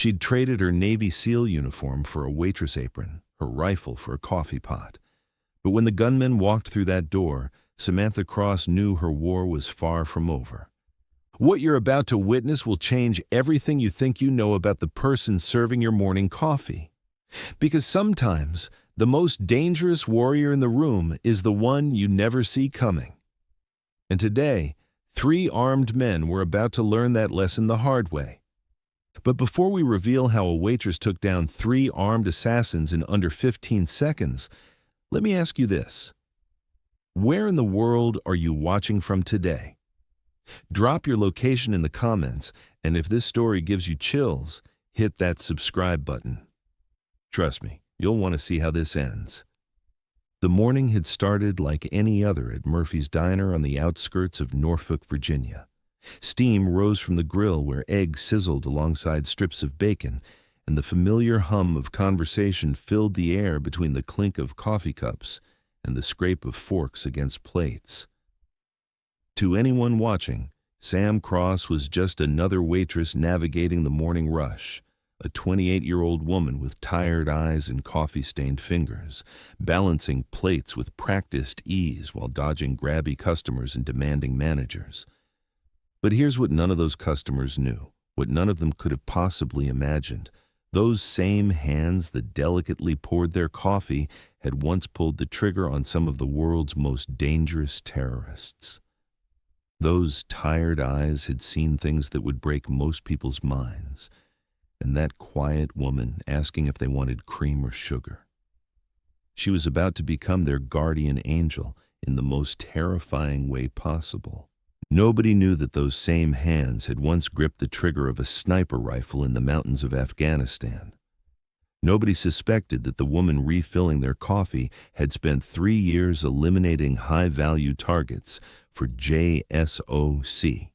She'd traded her Navy SEAL uniform for a waitress apron, her rifle for a coffee pot. But when the gunmen walked through that door, Samantha Cross knew her war was far from over. What you're about to witness will change everything you think you know about the person serving your morning coffee. Because sometimes, the most dangerous warrior in the room is the one you never see coming. And today, 3 armed men were about to learn that lesson the hard way. But before we reveal how a waitress took down 3 armed assassins in under 15 seconds, let me ask you this. Where in the world are you watching from today? Drop your location in the comments, and if this story gives you chills, hit that subscribe button. Trust me, you'll want to see how this ends. The morning had started like any other at Murphy's Diner on the outskirts of Norfolk, Virginia. Steam rose from the grill where eggs sizzled alongside strips of bacon, and the familiar hum of conversation filled the air between the clink of coffee cups and the scrape of forks against plates. To anyone watching, Sam Cross was just another waitress navigating the morning rush, a 28-year-old woman with tired eyes and coffee-stained fingers, balancing plates with practiced ease while dodging grabby customers and demanding managers. But here's what none of those customers knew, what none of them could have possibly imagined. Those same hands that delicately poured their coffee had once pulled the trigger on some of the world's most dangerous terrorists. Those tired eyes had seen things that would break most people's minds, and that quiet woman asking if they wanted cream or sugar. She was about to become their guardian angel in the most terrifying way possible. Nobody knew that those same hands had once gripped the trigger of a sniper rifle in the mountains of Afghanistan. Nobody suspected that the woman refilling their coffee had spent 3 years eliminating high-value targets for JSOC,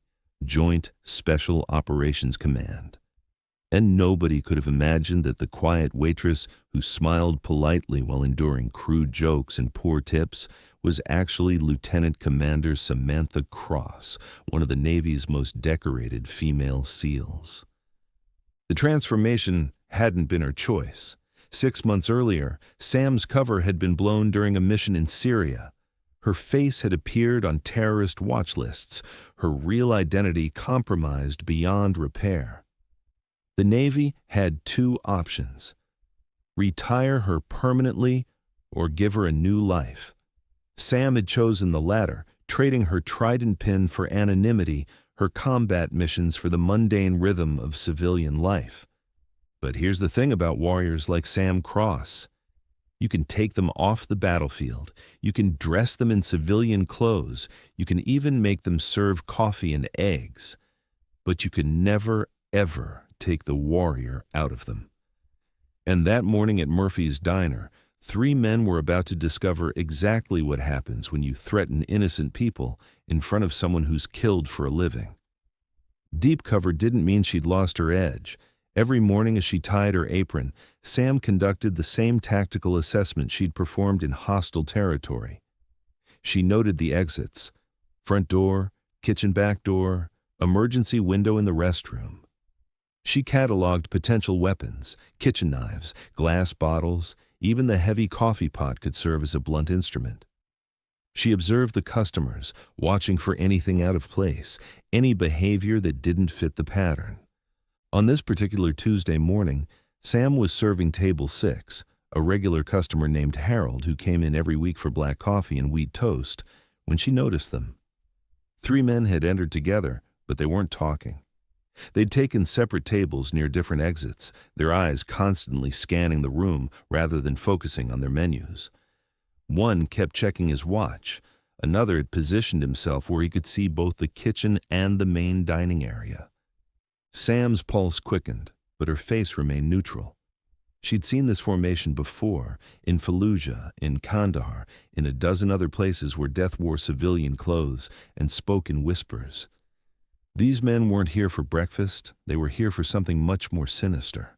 Joint Special Operations Command. And nobody could have imagined that the quiet waitress who smiled politely while enduring crude jokes and poor tips was actually Lieutenant Commander Samantha Cross, one of the Navy's most decorated female SEALs. The transformation hadn't been her choice. 6 months earlier, Sam's cover had been blown during a mission in Syria. Her face had appeared on terrorist watch lists, her real identity compromised beyond repair. The Navy had 2 options: retire her permanently or give her a new life. Sam had chosen the latter, trading her trident pin for anonymity, her combat missions for the mundane rhythm of civilian life. But here's the thing about warriors like Sam Cross. You can take them off the battlefield, you can dress them in civilian clothes, you can even make them serve coffee and eggs, but you can never, ever take the warrior out of them. And that morning at Murphy's Diner, 3 men were about to discover exactly what happens when you threaten innocent people in front of someone who's killed for a living. Deep cover didn't mean she'd lost her edge. Every morning as she tied her apron, Sam conducted the same tactical assessment she'd performed in hostile territory. She noted the exits: front door, kitchen back door, emergency window in the restroom. She cataloged potential weapons, kitchen knives, glass bottles, even the heavy coffee pot could serve as a blunt instrument. She observed the customers, watching for anything out of place, any behavior that didn't fit the pattern. On this particular Tuesday morning, Sam was serving table 6, a regular customer named Harold who came in every week for black coffee and wheat toast, when she noticed them. 3 men had entered together, but they weren't talking. They'd taken separate tables near different exits, their eyes constantly scanning the room rather than focusing on their menus. One kept checking his watch. Another had positioned himself where he could see both the kitchen and the main dining area. Sam's pulse quickened, but her face remained neutral. She'd seen this formation before, in Fallujah, in Kandahar, in a dozen other places where death wore civilian clothes and spoke in whispers. These men weren't here for breakfast, they were here for something much more sinister.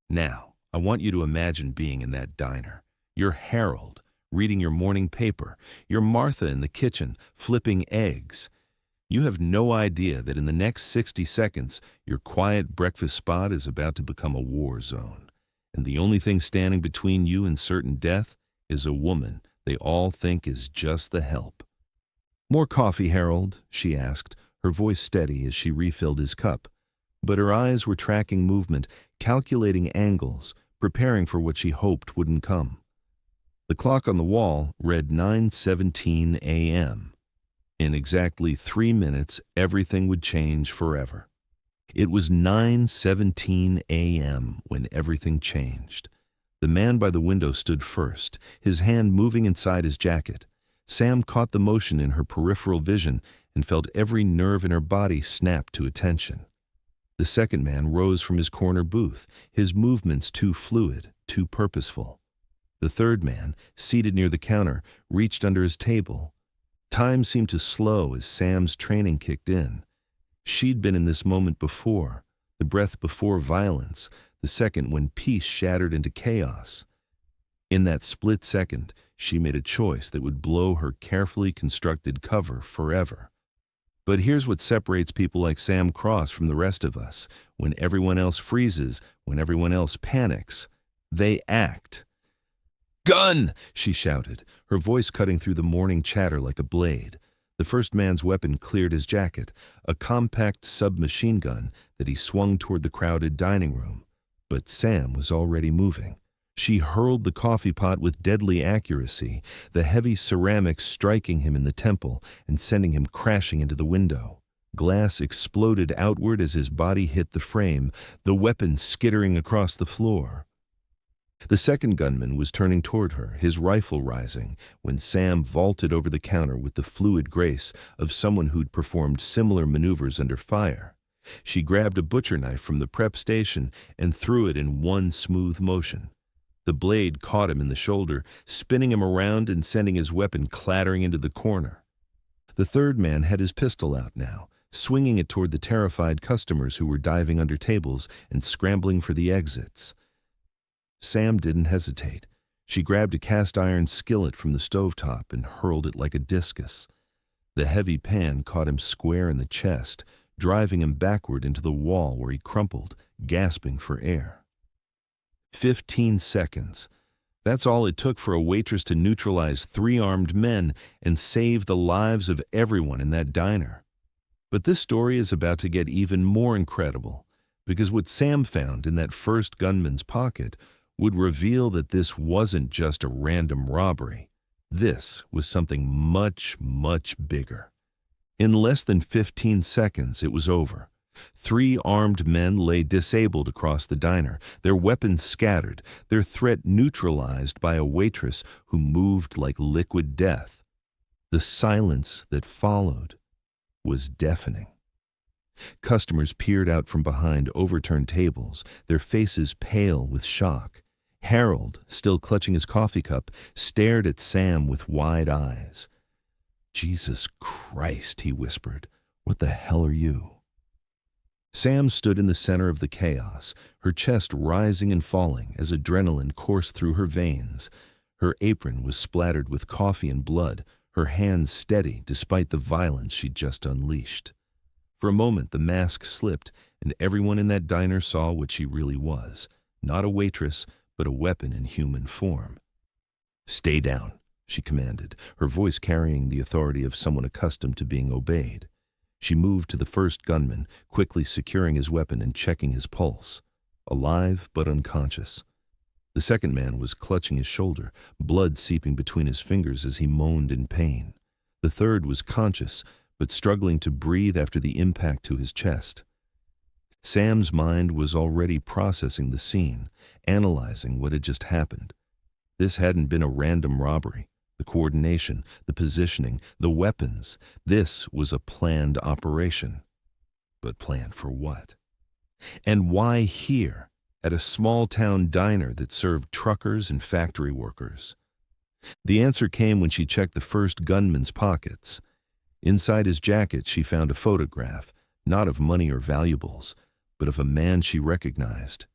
Now, I want you to imagine being in that diner. You're Harold, reading your morning paper. You're Martha in the kitchen, flipping eggs. You have no idea that in the next 60 seconds, your quiet breakfast spot is about to become a war zone. And the only thing standing between you and certain death is a woman they all think is just the help. "More coffee, Harold?" she asked, her voice steady as she refilled his cup. But her eyes were tracking movement, calculating angles, preparing for what she hoped wouldn't come. The clock on the wall read 9:17 a.m. In exactly 3 minutes, everything would change forever. It was 9:17 a.m. when everything changed. The man by the window stood first, his hand moving inside his jacket. Sam caught the motion in her peripheral vision and felt every nerve in her body snap to attention. The second man rose from his corner booth, his movements too fluid, too purposeful. The third man, seated near the counter, reached under his table. Time seemed to slow as Sam's training kicked in. She'd been in this moment before, the breath before violence, the second when peace shattered into chaos. In that split second, she made a choice that would blow her carefully constructed cover forever. But here's what separates people like Sam Cross from the rest of us. When everyone else freezes, when everyone else panics, they act. "Gun!" she shouted, her voice cutting through the morning chatter like a blade. The first man's weapon cleared his jacket, a compact submachine gun that he swung toward the crowded dining room. But Sam was already moving. She hurled the coffee pot with deadly accuracy, the heavy ceramics striking him in the temple and sending him crashing into the window. Glass exploded outward as his body hit the frame, the weapon skittering across the floor. The second gunman was turning toward her, his rifle rising, when Sam vaulted over the counter with the fluid grace of someone who'd performed similar maneuvers under fire. She grabbed a butcher knife from the prep station and threw it in one smooth motion. The blade caught him in the shoulder, spinning him around and sending his weapon clattering into the corner. The third man had his pistol out now, swinging it toward the terrified customers who were diving under tables and scrambling for the exits. Sam didn't hesitate. She grabbed a cast-iron skillet from the stovetop and hurled it like a discus. The heavy pan caught him square in the chest, driving him backward into the wall where he crumpled, gasping for air. 15 seconds. That's all it took for a waitress to neutralize 3 armed men and save the lives of everyone in that diner. But this story is about to get even more incredible, because what Sam found in that first gunman's pocket would reveal that this wasn't just a random robbery. This was something much, much bigger. In less than 15 seconds, it was over. 3 armed men lay disabled across the diner, their weapons scattered, their threat neutralized by a waitress who moved like liquid death. The silence that followed was deafening. Customers peered out from behind overturned tables, their faces pale with shock. Harold, still clutching his coffee cup, stared at Sam with wide eyes. "Jesus Christ," he whispered. "What the hell are you?" Sam stood in the center of the chaos, her chest rising and falling as adrenaline coursed through her veins. Her apron was splattered with coffee and blood, her hands steady despite the violence she'd just unleashed. For a moment the mask slipped, and everyone in that diner saw what she really was. Not a waitress, but a weapon in human form. "Stay down," she commanded, her voice carrying the authority of someone accustomed to being obeyed. She moved to the first gunman, quickly securing his weapon and checking his pulse. Alive but unconscious. The second man was clutching his shoulder, blood seeping between his fingers as he moaned in pain. The third was conscious, but struggling to breathe after the impact to his chest. Sam's mind was already processing the scene, analyzing what had just happened. This hadn't been a random robbery. The coordination, the positioning, the weapons. This was a planned operation. But planned for what? And why here, at a small-town diner that served truckers and factory workers? The answer came when she checked the first gunman's pockets. Inside his jacket, she found a photograph, not of money or valuables, but of a man she recognized.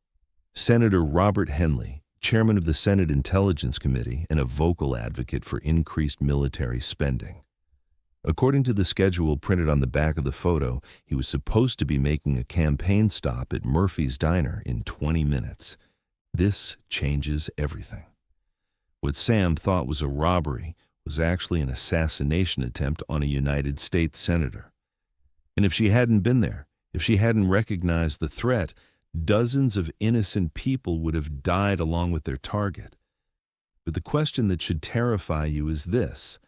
Senator Robert Henley, chairman of the Senate Intelligence Committee and a vocal advocate for increased military spending. According to the schedule printed on the back of the photo, he was supposed to be making a campaign stop at Murphy's Diner in 20 minutes. This changes everything. What Sam thought was a robbery was actually an assassination attempt on a United States senator. And if she hadn't been there, if she hadn't recognized the threat, dozens of innocent people would have died along with their target. But the question that should terrify you is this: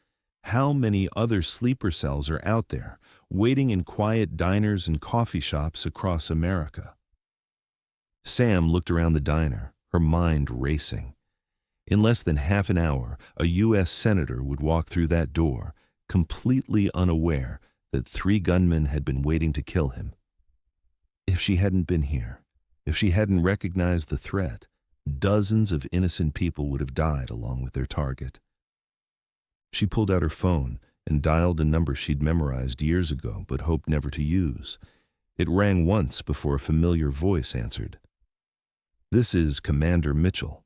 how many other sleeper cells are out there, waiting in quiet diners and coffee shops across America? Sam looked around the diner, her mind racing. In less than half an hour, a U.S. senator would walk through that door, completely unaware that 3 gunmen had been waiting to kill him. If she hadn't been here, if she hadn't recognized the threat, dozens of innocent people would have died along with their target. She pulled out her phone and dialed a number she'd memorized years ago but hoped never to use. It rang once before a familiar voice answered. "This is Commander Mitchell."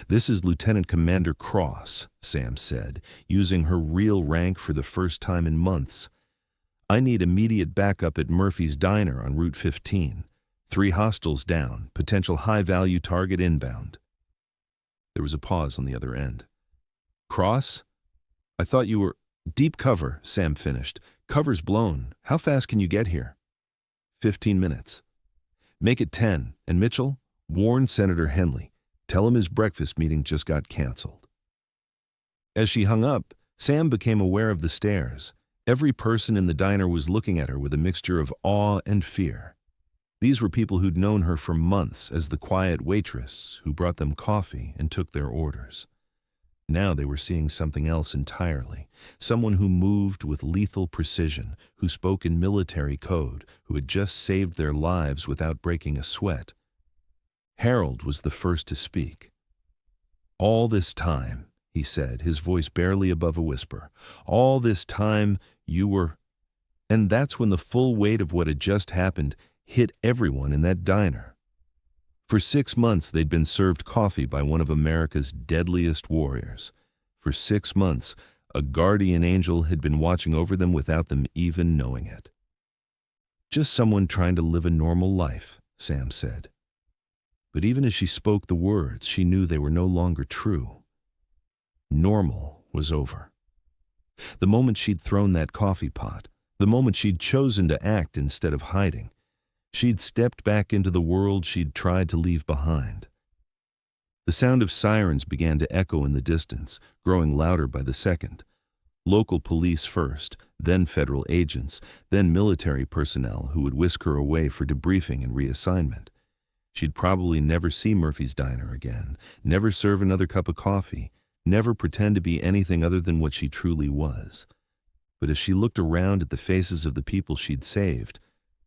"This is Lieutenant Commander Cross," Sam said, using her real rank for the first time in months. "I need immediate backup at Murphy's Diner on Route 15. 3 hostiles down, potential high-value target inbound." There was a pause on the other end. "Cross? I thought you were—" "Deep cover," Sam finished. "Cover's blown. How fast can you get here?" 15 minutes. "Make it 10. And Mitchell, warn Senator Henley. Tell him his breakfast meeting just got canceled." As she hung up, Sam became aware of the stares. Every person in the diner was looking at her with a mixture of awe and fear. These were people who'd known her for months as the quiet waitress who brought them coffee and took their orders. Now they were seeing something else entirely, someone who moved with lethal precision, who spoke in military code, who had just saved their lives without breaking a sweat. Harold was the first to speak. "All this time," he said, his voice barely above a whisper, "all this time you were—" And that's when the full weight of what had just happened hit everyone in that diner. For 6 months they'd been served coffee by one of America's deadliest warriors. For 6 months, a guardian angel had been watching over them without them even knowing it. "Just someone trying to live a normal life," Sam said. But even as she spoke the words, she knew they were no longer true. Normal was over. The moment she'd thrown that coffee pot, the moment she'd chosen to act instead of hiding, she'd stepped back into the world she'd tried to leave behind. The sound of sirens began to echo in the distance, growing louder by the second. Local police first, then federal agents, then military personnel who would whisk her away for debriefing and reassignment. She'd probably never see Murphy's Diner again, never serve another cup of coffee, never pretend to be anything other than what she truly was. But as she looked around at the faces of the people she'd saved,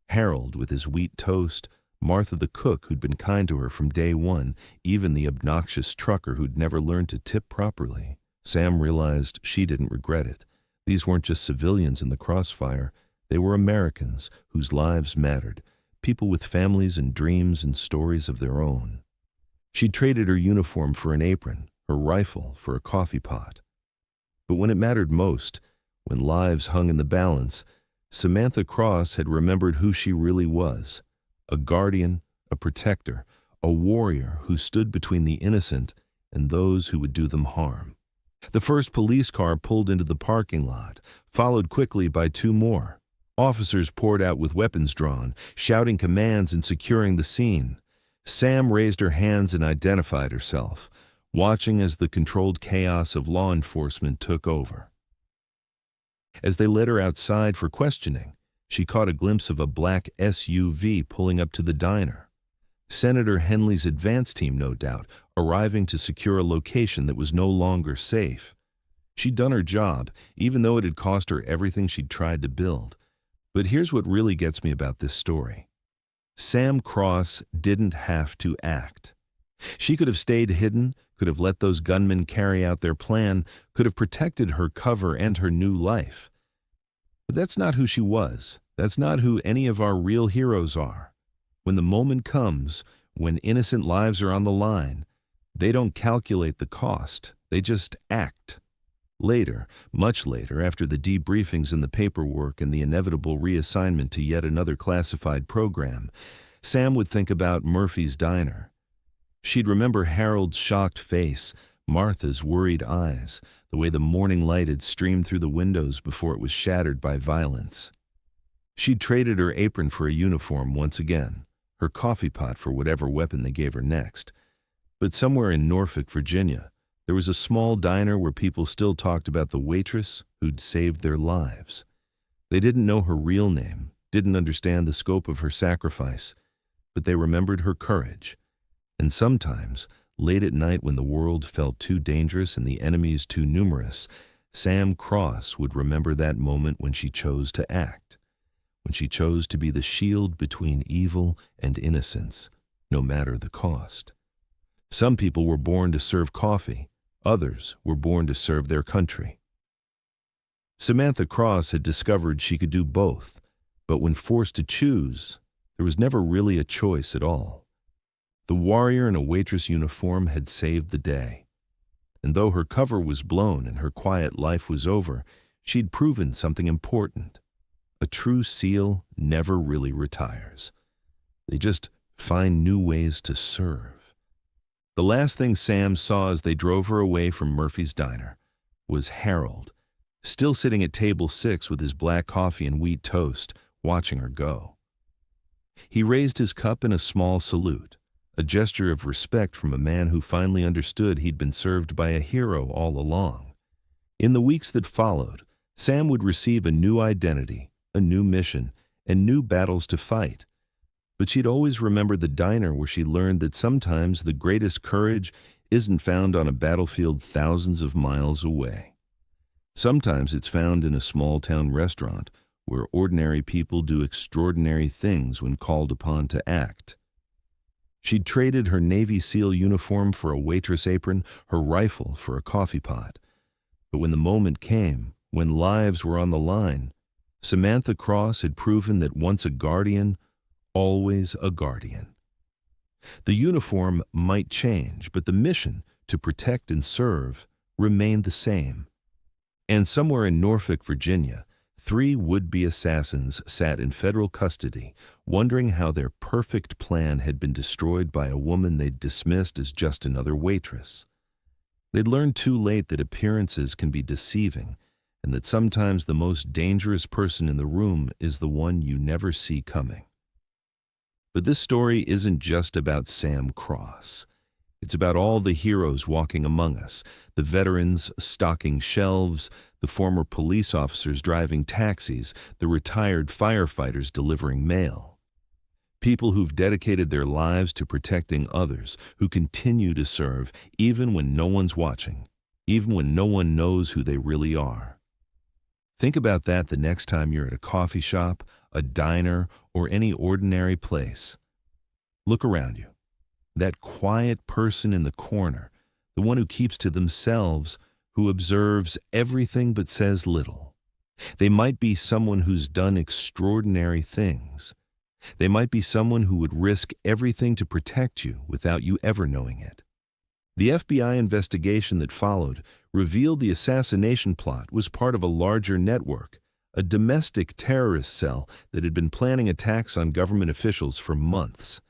Harold with his wheat toast, Martha the cook who'd been kind to her from day one, even the obnoxious trucker who'd never learned to tip properly, Sam realized she didn't regret it. These weren't just civilians in the crossfire, they were Americans whose lives mattered, people with families and dreams and stories of their own. She'd traded her uniform for an apron, her rifle for a coffee pot. But when it mattered most, when lives hung in the balance, Samantha Cross had remembered who she really was, a guardian, a protector, a warrior who stood between the innocent and those who would do them harm. The first police car pulled into the parking lot, followed quickly by 2 more. Officers poured out with weapons drawn, shouting commands and securing the scene. Sam raised her hands and identified herself, watching as the controlled chaos of law enforcement took over. As they led her outside for questioning, she caught a glimpse of a black SUV pulling up to the diner. Senator Henley's advance team, no doubt, arriving to secure a location that was no longer safe. She'd done her job, even though it had cost her everything she'd tried to build. But here's what really gets me about this story. Sam Cross didn't have to act. She could have stayed hidden, could have let those gunmen carry out their plan, could have protected her cover and her new life. But that's not who she was. That's not who any of our real heroes are. When the moment comes, when innocent lives are on the line, they don't calculate the cost. They just act. Later, much later, after the debriefings and the paperwork and the inevitable reassignment to yet another classified program, Sam would think about Murphy's Diner. She'd remember Harold's shocked face, Martha's worried eyes, the way the morning light had streamed through the windows before it was shattered by violence. She'd traded her apron for a uniform once again, her coffee pot for whatever weapon they gave her next. But somewhere in Norfolk, Virginia, there was a small diner where people still talked about the waitress who'd saved their lives. They didn't know her real name, didn't understand the scope of her sacrifice, but they remembered her courage. And sometimes, late at night when the world felt too dangerous and the enemies too numerous, Sam Cross would remember that moment when she chose to act, when she chose to be the shield between evil and innocence, no matter the cost. Some people were born to serve coffee. Others were born to serve their country. Samantha Cross had discovered she could do both, but when forced to choose, there was never really a choice at all. The warrior in a waitress uniform had saved the day. And though her cover was blown and her quiet life was over, she'd proven something important. A true SEAL never really retires. They just find new ways to serve. The last thing Sam saw as they drove her away from Murphy's Diner was Harold, still sitting at table 6 with his black coffee and wheat toast, watching her go. He raised his cup in a small salute, a gesture of respect from a man who finally understood he'd been served by a hero all along. In the weeks that followed, Sam would receive a new identity, a new mission, and new battles to fight. But she'd always remember the diner where she learned that sometimes the greatest courage isn't found on a battlefield thousands of miles away. Sometimes it's found in a small-town restaurant where ordinary people do extraordinary things when called upon to act. She'd traded her Navy SEAL uniform for a waitress apron, her rifle for a coffee pot. But when the moment came, when lives were on the line, Samantha Cross had proven that once a guardian, always a guardian. The uniform might change, but the mission, to protect and serve, remained the same. And somewhere in Norfolk, Virginia, 3 would-be assassins sat in federal custody, wondering how their perfect plan had been destroyed by a woman they'd dismissed as just another waitress. They'd learned too late that appearances can be deceiving, and that sometimes the most dangerous person in the room is the one you never see coming. But this story isn't just about Sam Cross. It's about all the heroes walking among us, the veterans stocking shelves, the former police officers driving taxis, the retired firefighters delivering mail. People who've dedicated their lives to protecting others, who continue to serve even when no one's watching, even when no one knows who they really are. Think about that the next time you're at a coffee shop, a diner, or any ordinary place. Look around you. That quiet person in the corner, the one who keeps to themselves, who observes everything but says little. They might be someone who's done extraordinary things. They might be someone who would risk everything to protect you without you ever knowing it. The FBI investigation that followed revealed the assassination plot was part of a larger network, a domestic terrorist cell that had been planning attacks on government officials for months.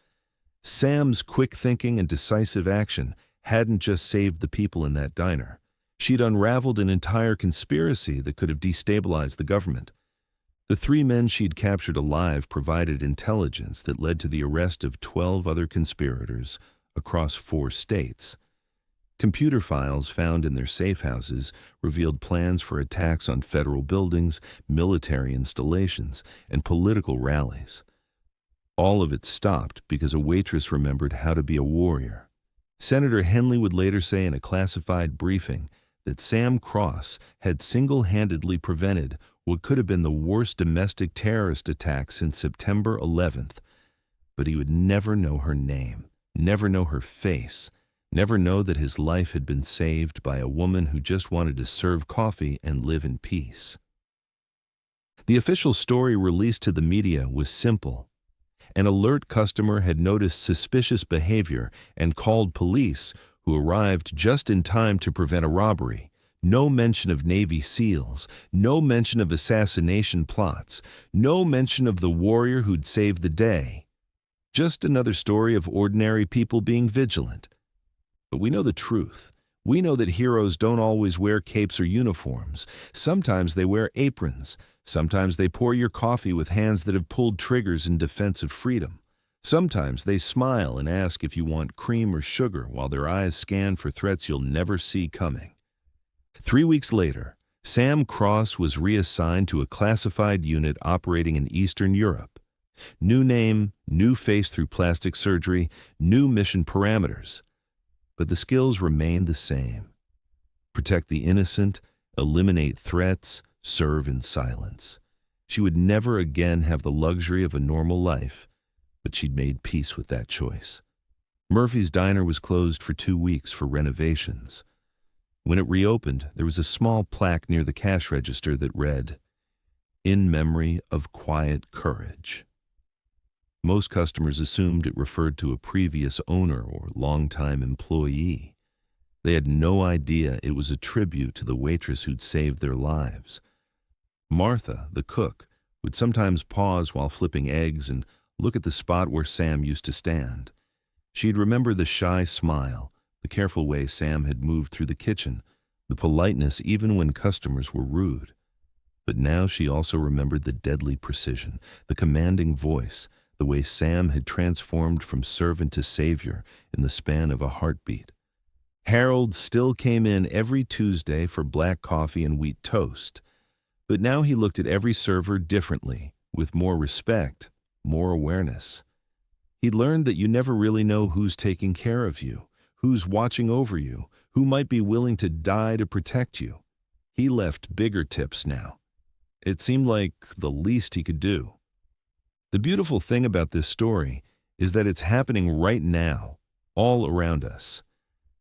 Sam's quick thinking and decisive action hadn't just saved the people in that diner. She'd unraveled an entire conspiracy that could have destabilized the government. The 3 men she'd captured alive provided intelligence that led to the arrest of 12 other conspirators across 4 states. Computer files found in their safe houses revealed plans for attacks on federal buildings, military installations, and political rallies. All of it stopped because a waitress remembered how to be a warrior. Senator Henley would later say in a classified briefing that Sam Cross had single-handedly prevented what could have been the worst domestic terrorist attack since September 11th, but he would never know her name, never know her face, never know that his life had been saved by a woman who just wanted to serve coffee and live in peace. The official story released to the media was simple. An alert customer had noticed suspicious behavior and called police, who arrived just in time to prevent a robbery, No mention of Navy SEALs, no mention of assassination plots, no mention of the warrior who'd saved the day. Just another story of ordinary people being vigilant. But we know the truth. We know that heroes don't always wear capes or uniforms. Sometimes they wear aprons. Sometimes they pour your coffee with hands that have pulled triggers in defense of freedom. Sometimes they smile and ask if you want cream or sugar while their eyes scan for threats you'll never see coming. 3 weeks later, Sam Cross was reassigned to a classified unit operating in Eastern Europe. New name, new face through plastic surgery, new mission parameters. But the skills remained the same. Protect the innocent, eliminate threats, serve in silence. She would never again have the luxury of a normal life, but she'd made peace with that choice. Murphy's Diner was closed for 2 weeks for renovations. When it reopened, there was a small plaque near the cash register that read, "In memory of quiet courage." Most customers assumed it referred to a previous owner or longtime employee. They had no idea it was a tribute to the waitress who'd saved their lives. Martha, the cook, would sometimes pause while flipping eggs and look at the spot where Sam used to stand. She'd remember the shy smile, the careful way Sam had moved through the kitchen, the politeness even when customers were rude. But now she also remembered the deadly precision, the commanding voice, the way Sam had transformed from servant to savior in the span of a heartbeat. Harold still came in every Tuesday for black coffee and wheat toast, but now he looked at every server differently, with more respect, more awareness. He'd learned that you never really know who's taking care of you, who's watching over you, who might be willing to die to protect you. He left bigger tips now. It seemed like the least he could do. The beautiful thing about this story is that it's happening right now, all around us.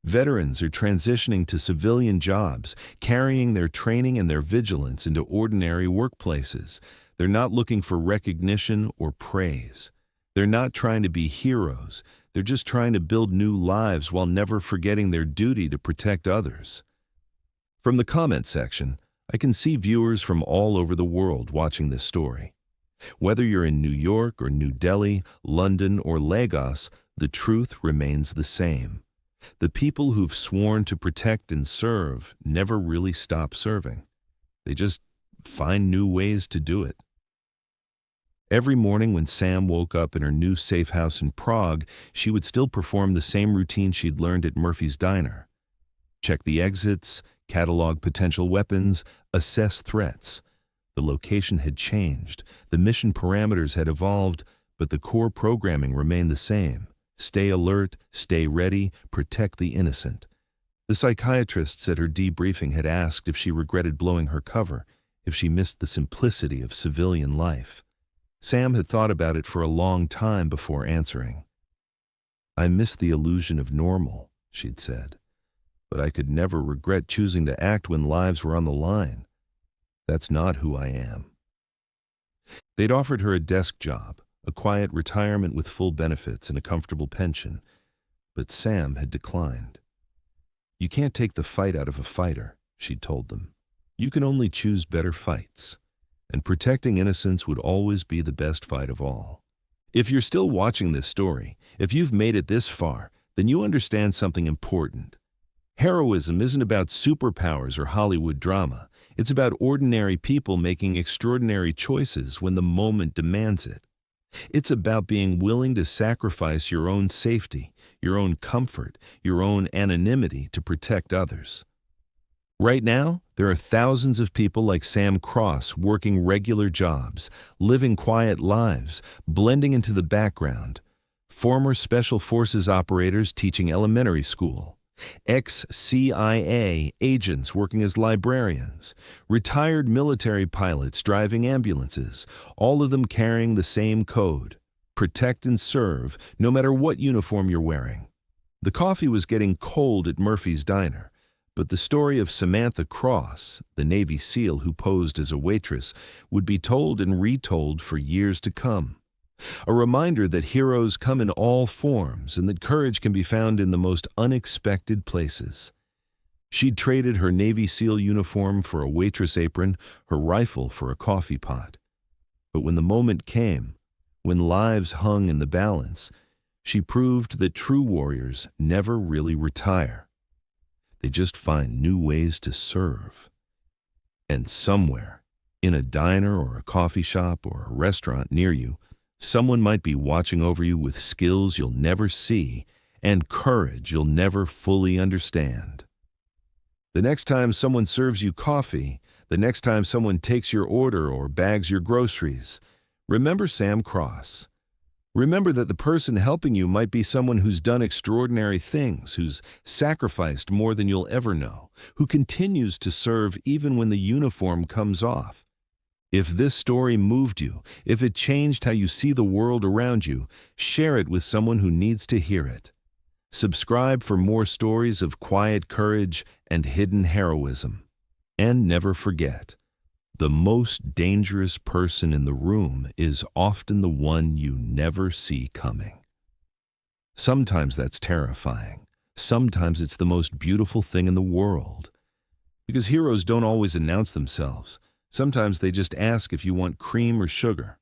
Veterans are transitioning to civilian jobs, carrying their training and their vigilance into ordinary workplaces. They're not looking for recognition or praise. They're not trying to be heroes. They're just trying to build new lives while never forgetting their duty to protect others. From the comment section, I can see viewers from all over the world watching this story. Whether you're in New York or New Delhi, London or Lagos, the truth remains the same. The people who've sworn to protect and serve never really stop serving. They just find new ways to do it. Every morning when Sam woke up in her new safe house in Prague, she would still perform the same routine she'd learned at Murphy's Diner. Check the exits, catalog potential weapons, assess threats. The location had changed, the mission parameters had evolved, but the core programming remained the same. Stay alert, stay ready, protect the innocent. The psychiatrists at her debriefing had asked if she regretted blowing her cover, if she missed the simplicity of civilian life. Sam had thought about it for a long time before answering. "I miss the illusion of normal," she'd said, "but I could never regret choosing to act when lives were on the line. That's not who I am." They'd offered her a desk job, a quiet retirement with full benefits and a comfortable pension, but Sam had declined. "You can't take the fight out of a fighter," she'd told them. "You can only choose better fights. And protecting innocence would always be the best fight of all." If you're still watching this story, if you've made it this far, then you understand something important. Heroism isn't about superpowers or Hollywood drama. It's about ordinary people making extraordinary choices when the moment demands it. It's about being willing to sacrifice your own safety, your own comfort, your own anonymity to protect others. Right now, there are thousands of people like Sam Cross working regular jobs, living quiet lives, blending into the background. Former Special Forces operators teaching elementary school. Ex-CIA agents working as librarians. Retired military pilots driving ambulances, all of them carrying the same code. Protect and serve, no matter what uniform you're wearing. The coffee was getting cold at Murphy's Diner. But the story of Samantha Cross, the Navy SEAL who posed as a waitress, would be told and retold for years to come. A reminder that heroes come in all forms and that courage can be found in the most unexpected places. She'd traded her Navy SEAL uniform for a waitress apron, her rifle for a coffee pot. But when the moment came, when lives hung in the balance, she proved that true warriors never really retire. They just find new ways to serve. And somewhere, in a diner or a coffee shop or a restaurant near you, someone might be watching over you with skills you'll never see and courage you'll never fully understand. The next time someone serves you coffee, the next time someone takes your order or bags your groceries, remember Sam Cross. Remember that the person helping you might be someone who's done extraordinary things, who's sacrificed more than you'll ever know, who continues to serve even when the uniform comes off. If this story moved you, if it changed how you see the world around you, share it with someone who needs to hear it. Subscribe for more stories of quiet courage and hidden heroism. And never forget, the most dangerous person in the room is often the one you never see coming. Sometimes that's terrifying. Sometimes it's the most beautiful thing in the world. Because heroes don't always announce themselves. Sometimes they just ask if you want cream or sugar.